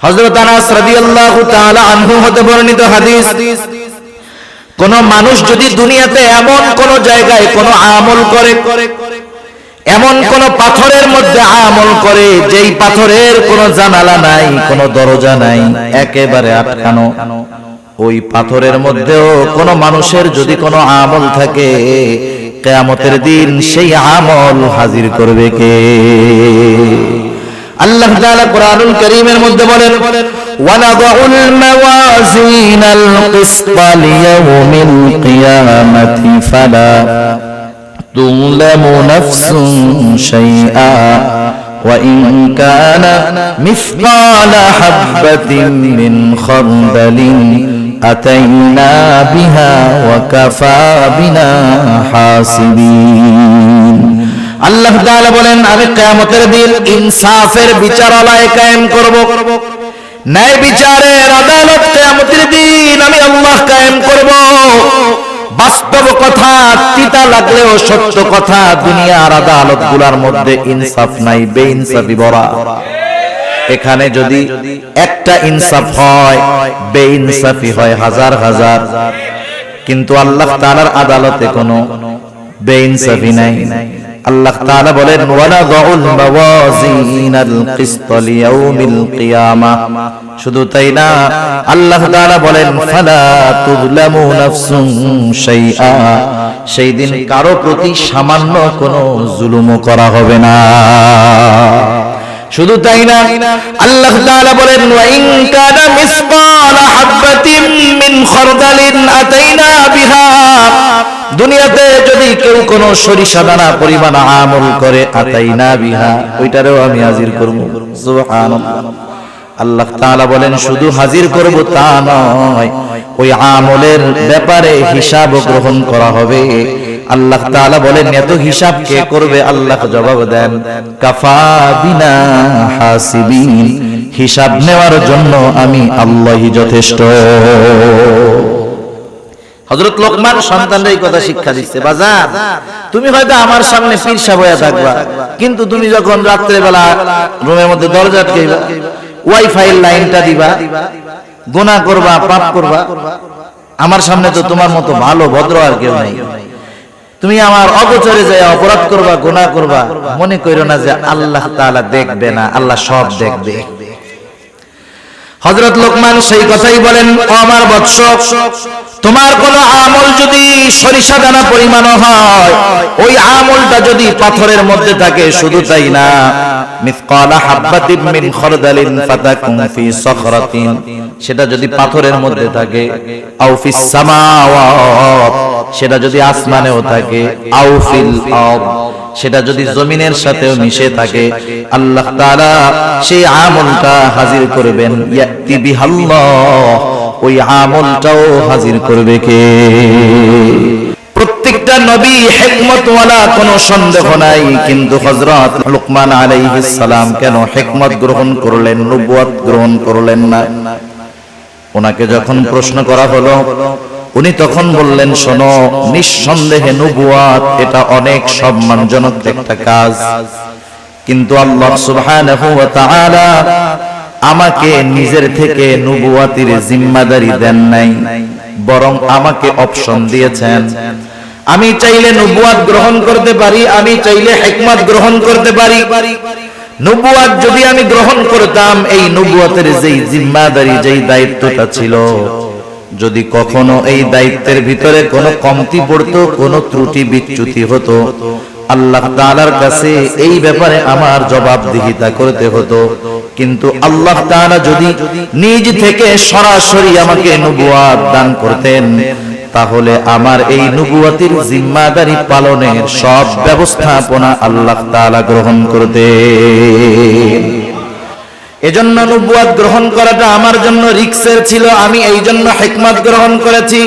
হযরত আনাস রাদিয়াল্লাহু তাআলা আনহু হতে বর্ণিত হাদিস, কোন মানুষ যদি দুনিয়াতে এমন কোন জায়গায় কোন আমল করে, এমন কোন পাথরের মধ্যে আমল করে যেই পাথরের কোনো জানালা নাই, কোনো দরজা নাই, একেবারে আটকানো, ওই পাথরের মধ্যেও কোন মানুষের যদি কোনো আমল থাকে, কিয়ামতের দিন সেই আমল হাজির করবে কে? আল্লাহ তাআলা কোরআনুল কারীমের মধ্যে বলেন, ওয়ানাদউল মাওয়াজিনাল কিসতা লিয়াউমিল কিয়ামাতি ফালা তুযলামু নাফসুন শাইআ ওয়া ইন কানা মিসকালা হাববাতিন মিন খারদালিন আতাইনা বিহা ওয়া কাফা বিনা হাসিবিন। আল্লাহ তাআলা বলেন, আমি কিয়ামতের দিন ইনসাফের বিচারালয় কায়েম করব, ন্যায় বিচারের আদালত কিয়ামতের দিন আমি আল্লাহ কায়েম করব। বাস্তব কথা, তিতা লাগলেও সত্য কথা, দুনিয়ার আদালতগুলোর মধ্যে ইনসাফ নাই, বেইনসাফি ভরা। এখানে যদি একটা ইনসাফ হয়, বেইনসাফি হয় হাজার হাজার, কিন্তু আল্লাহ তাআলার আদালতে কোনো বেইনসাফি নাই। আল্লাহ তাআলা বলেন, ওয়ানাদউল মাওয়াজিনাল কিসতা লিয়াউমিল কিয়ামাহ। শুধু তাই না, আল্লাহ তাআলা বলেন, ফালা তুযলামু নাফসুন শাইআ। সেই দিন কারো প্রতি সামান্য কোনো জুলুমও করা হবে না। শুধু তাই না, আল্লাহ তাআলা বলেন, ওয়া ইন কানা মিসকালা হাববাতিন মিন খারদালিন আতাইনা বিহা। দুনিয়াতে যদি কেউ কোনো সরিষা দানা পরিমাণ আমল করে, আতাইনা বিহা, ওইটারও আমি হাজির করব। সুবহানাল্লাহ। আল্লাহ তাআলা বলেন, শুধু হাজির করব তা নয়, ওই আমলের ব্যাপারে হিসাব গ্রহণ করা হবে। আল্লাহ তাআলা বলেন, এত হিসাব কে করবে? আল্লাহ জবাব দেন, কাফা বিনা হাসিবিন। হিসাব নেওয়ার জন্য আমি আল্লাহই যথেষ্ট। হযরত লোকমান সন্তানদের এই কথা শিক্ষা দিচ্ছে, বাজার তুমি হয়তো আমার সামনে পীর সাহেব হয়ে থাকবা, কিন্তু তুমি যখন রাত্রে বেলা রুমের মধ্যে দরজা আটকাইবা, ওয়াইফাই লাইনটা দিবা, গুনাহ করবা, পাপ করবা, আমার সামনে তো তোমার মতো ভালো ভদ্র আর কেউ নাই। তুমি আমার অগোচরে যায় অপরাধ করবা, গুনাহ করবা, মনে কইরো না যে আল্লাহ তাআলা দেখবে না, আল্লাহ সব দেখবে। হযরত লোকমান সেই কথাই বলেন, ও আমার বৎস, তোমার কোন আমল যদি সরিষা দানা পরিমাণ হয়, ওই আমলটা যদি পাথরের মধ্যে থাকে, শুধু তাই না, মিসকালা হাববাতিন মিন খারদালিন ফাতাকুন ফি সখরাতিন, সেটা যদি পাথরের মধ্যে থাকে, আও ফিস সামাওয়াত, সেটা যদি আসমানেও থাকে, আও ফিল আরদ, সেটা যদি জমিনের সাথেও মিশে থাকে, আল্লাহ তাআলা সেই আমলটা হাজির করবেন। ইয়াতি বিহাল্লাহ, ওই আমলটাও হাজির করবে কে? প্রত্যেকটা নবী হিকমতওয়ালা, কোনো সন্দেহ নাই, কিন্তু হযরত লুকমান আলাইহিস সালাম কেন হিকমত গ্রহণ করলেন, নবুয়ত গ্রহণ করলেন না? ওনাকে যখন প্রশ্ন করা হলো, উনি তখন বললেন, শোনো, নিঃসন্দেহে নবুয়ত এটা অনেক সম্মানজনক একটা কাজ, কিন্তু আল্লাহ সুবহানাহু ওয়া তাআলা আমাকে নিজের থেকে নবুয়তের জিম্মাদারি দেন নাই, বরং আমাকে অপশন দিয়েছেন। আমি চাইলে নবুয়ত গ্রহণ করতে পারি, আমি চাইলে হিকমত গ্রহণ করতে পারি। নবুয়ত যদি আমি গ্রহণ করতাম, এই নবুয়তের যেই জিম্মাদারি, যেই দায়িত্বটা ছিল, যদি কখনো এই দায়িত্বের ভিতরে কোনো কমতি পড়তো, কোনো ত্রুটি বিচ্যুতি হতো, আল্লাহ তাআলার কাছে এই ব্যাপারে আমার জবাবদিহিতা করতে হতো। কিন্তু আল্লাহ তাআলা যদি নিজ থেকে সরাসরি আমাকে নবুয়ত দান করতেন, তাহলে আমার এই নবুয়তের জিম্মাদারি পালনের সব ব্যবস্থাপনা আল্লাহ তাআলা গ্রহণ করতেন। এজন্য নবুয়ত গ্রহণ করাটা আমার জন্য রিস্কের ছিল, আমি এই জন্য হিকমত গ্রহণ করেছি।